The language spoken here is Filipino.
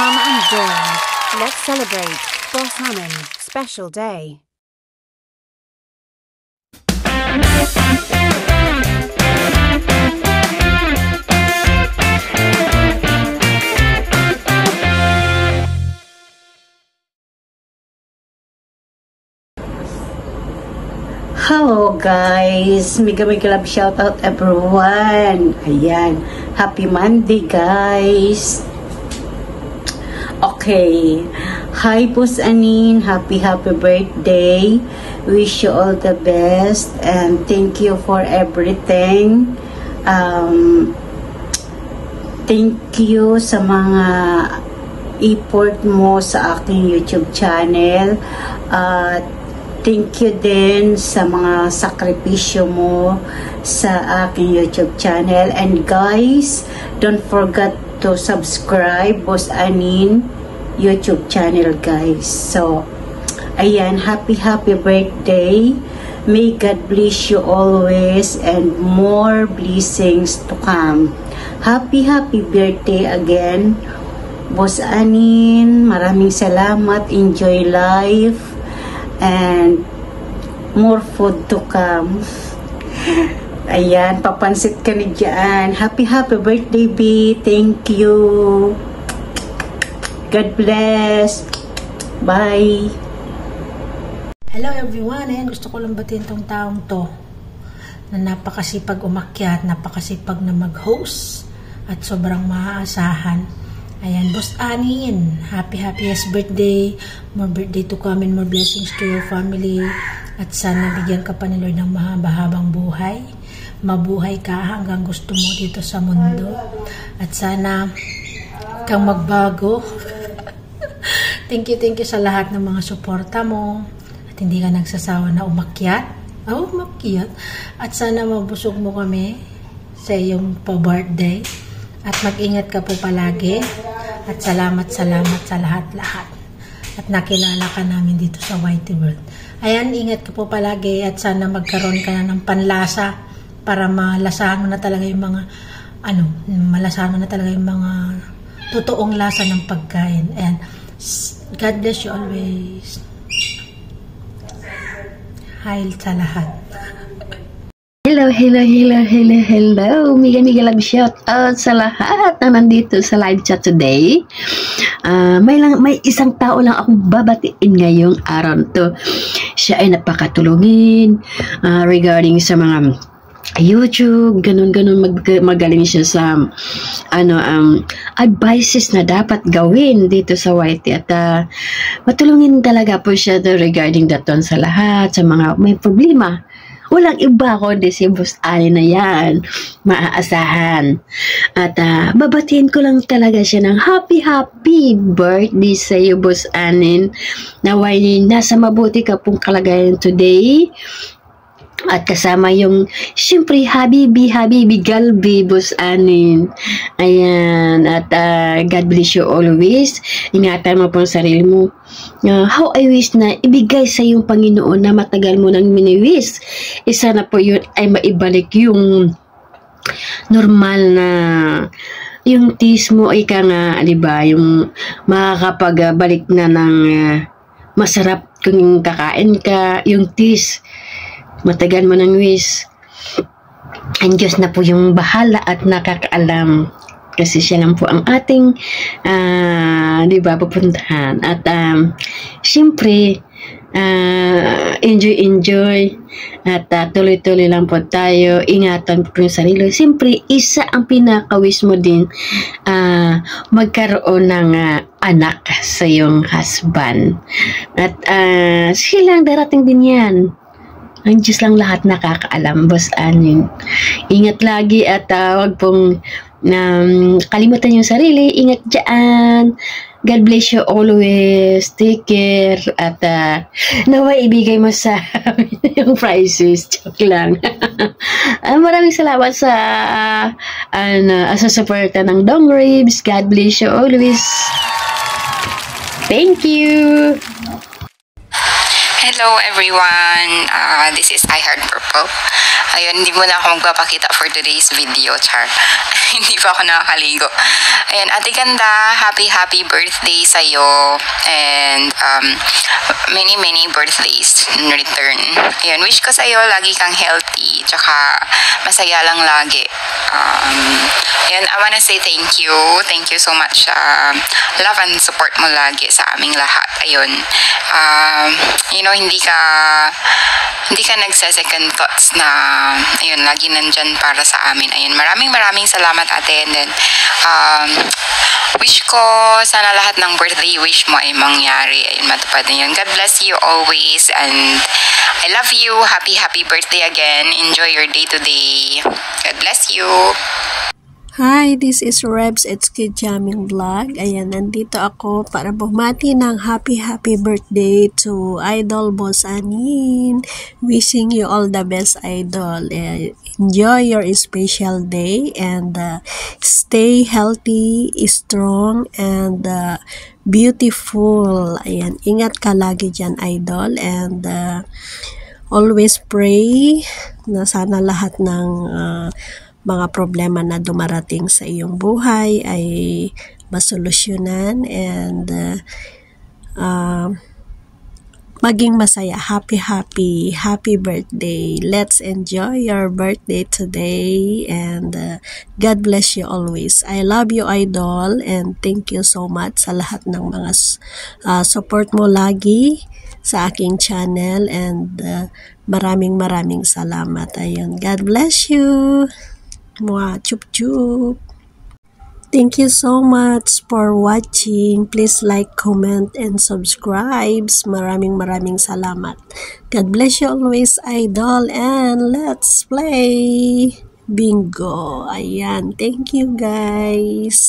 Come and join. Let's celebrate Boss Hammond Special Day. Hello guys, mega love shoutout everyone. Ayan, happy Monday guys. Okay, hi Boss Anin, happy birthday. Wish you all the best and thank you for everything. Thank you sa mga effort mo sa aking YouTube channel. Thank you din sa mga sakripisyo mo sa aking YouTube channel. And guys, don't forget to subscribe Boss Anin YouTube channel guys. So, ayan, happy birthday. May God bless you always and more blessings to come. Happy birthday again Boss Anin. Maraming salamat. Enjoy life. And more food to come. Ayan, papansit ka ni dyan. Happy birthday, B. Thank you. God bless. Bye. Hello everyone. Ayan, gusto ko lang batiin tong taong to na napakasipag umakyat, napakasipag na mag-host at sobrang maaasahan. Ayan, Boss Anin, happiest birthday. More birthday to come and more blessings to your family. At sana bigyan ka pa ni Lord ng mahaba-habang buhay. Mabuhay ka hanggang gusto mo dito sa mundo. At sana kang magbago. Thank you sa lahat ng mga suporta mo. At hindi ka nagsasawa na umakyat. Umakyat. At sana mabusog mo kami sa iyong pa-birthday. At mag-ingat ka po palagi. At salamat sa lahat-lahat. At nakilala ka namin dito sa Whitey World. Ayan, ingat ka po palagi. At sana magkaroon ka na ng panlasa para malasahan mo na talaga yung mga malasahan mo na talaga yung mga totoong lasa ng pagkain. And God bless you always. Hail sa lahat. Hello. Mega love shout out sa lahat na nandito sa live chat today. May isang tao lang akong babatiin ngayong araw to. Siya ay napakatulungin regarding sa mga YouTube, ganun magaling siya sa advices na dapat gawin dito sa Whitey at matulungin talaga po siya regarding daton sa lahat sa mga may problema. Walang iba kundi si Boss Anin na yan, maaasahan. At babatiin ko lang talaga siya ng happy birthday sa iyo, Boss Anin. Naway nasa mabuti ka pong kalagayan today. At kasama yung, syempre, Habibi, Galbi, Boss Anin. Ayan, at God bless you always. Ingatan mo po ang sarili mo. How I wish na ibigay sa yung Panginoon na matagal mo nang miniwish. Isa na po yun ay maibalik yung normal na yung tis mo ay ka nga, diba, yung makakapagbalik na ng masarap kung kakain ka, yung tis. Matagal mo ng wish. Ang Diyos na po yung bahala at nakakaalam. Kasi siya lang po ang ating diba, pupuntahan. At syempre, enjoy. At tuloy-tuloy lang po tayo. Ingatan po yung sarili. Syempre, isa ang pinaka-wish mo din magkaroon ng anak sa yung husband. At silang darating din yan. Ang Diyos lang lahat nakakaalam, Boss Anin. Ingat lagi at wag pong kalimutan yung sarili. Ingat dyan. God bless you always. Take care. At naway ibigay mo sa amin yung prizes. Joke lang. Maraming salamat sa suporta ng Dong Ribs. God bless you always. Thank you. Hello everyone, this is I Heart Purple. Ayun, hindi muna ako magpapakita for today's video, char. Hindi pa ako nakakaligo. Ayun, Ate Ganda, happy birthday sa'yo. And many birthdays in return. Ayun, wish ko sa'yo lagi kang healthy, tsaka masaya lang lagi. Ayun, I wanna say thank you. Thank you so much sa love and support mo lagi sa aming lahat. Ayun, you know, hindi ka nagse-second thoughts na ayun, lagi nandyan para sa amin. Ayun, maraming salamat ate. And then wish ko sana lahat ng birthday wish mo ay mangyari. Ayun, matupad na yun. God bless you always and I love you. Happy birthday again. Enjoy your day today. God bless you. Hi, this is Rebs. It's Kid Jamming Vlog. Ayan, nandito ako para bumati ng happy birthday to Idol Boss Anin. Wishing you all the best, Idol. Enjoy your special day and stay healthy, strong, and beautiful. Ayan, ingat ka lagi dyan, Idol. And always pray na sana lahat ng mga problema na dumarating sa iyong buhay ay masolusyonan and maging masaya. Happy birthday. Let's enjoy your birthday today and God bless you always. I love you, Idol, and thank you so much sa lahat ng mga support mo lagi sa aking channel and maraming salamat. Ayun, God bless you. Mwah, chup. Thank you so much for watching. Please like, comment, and subscribe. Maraming salamat. God bless you always, Idol. And let's play bingo. Ayan. Thank you, guys.